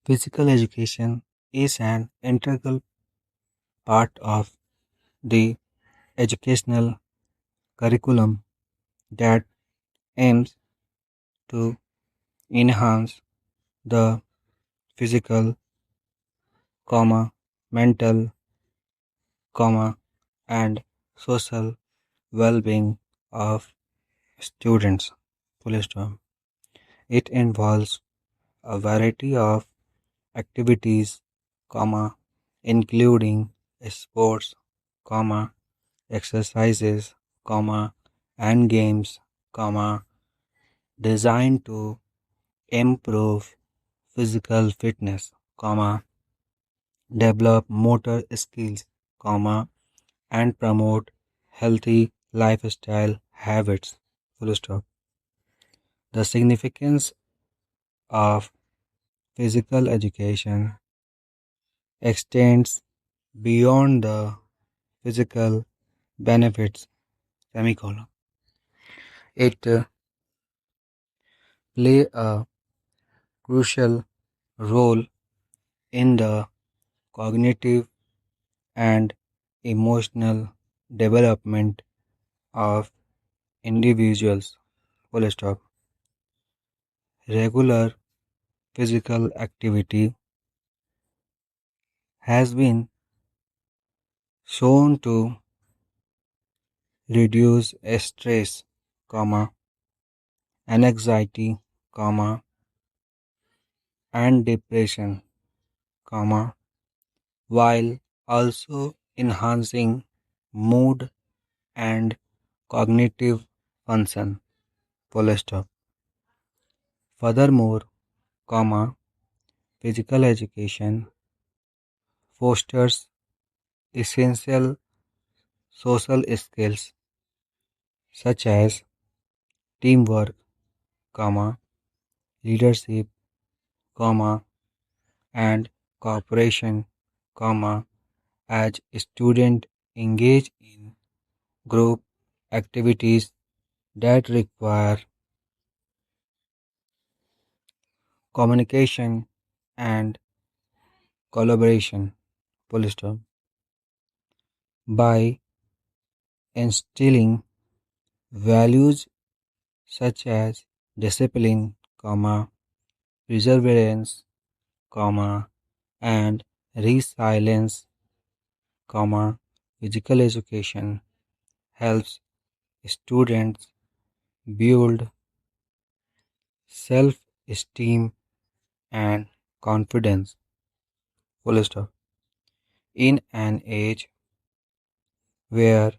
Physical education is an integral part of the educational curriculum that aims to enhance the physical, mental, and social well-being of students. Full stop. It involves a variety of activities, including sports, exercises, and games, designed to improve physical fitness, develop motor skills, and promote healthy lifestyle habits. Full stop. The significance of physical education extends beyond the physical benefits. Semicolon. It play a crucial role in the cognitive and emotional development of individuals. Full stop. Regular physical activity has been shown to reduce stress, anxiety, and depression, while also enhancing mood and cognitive function. Full stop. Furthermore, physical education fosters essential social skills such as teamwork, leadership, and cooperation, as students engage in group activities that require communication and collaboration. Full stop. By instilling values such as discipline, perseverance, and resilience, physical education helps students build self-esteem and confidence. Full stop. In an age where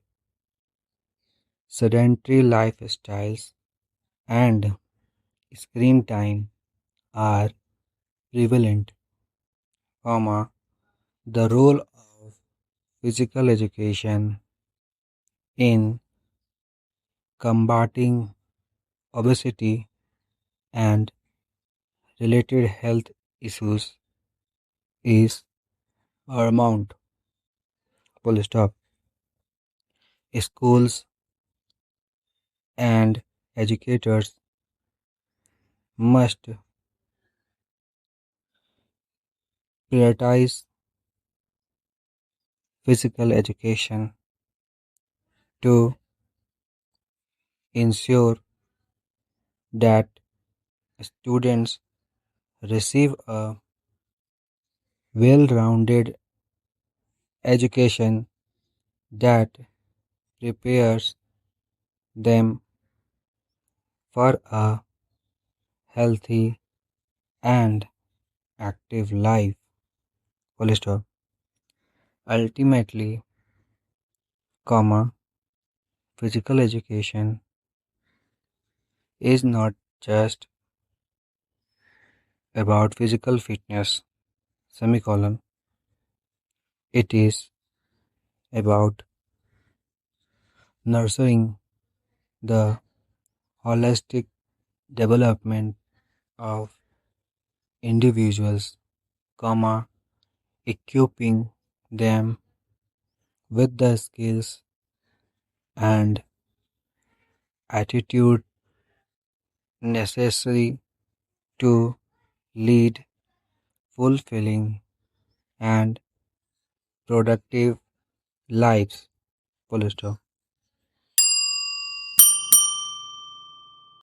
sedentary lifestyles and screen time are prevalent, the role of physical education in combating obesity and related health issues is paramount. Full stop. Schools and educators must prioritize physical education to ensure that students receive a well-rounded education that prepares them for a healthy and active life. Full stop. Ultimately, physical education is not just about physical fitness, semicolon. It is about nurturing the holistic development of individuals, equipping them with the skills and attitude necessary to lead fulfilling, and productive lives. Full stop.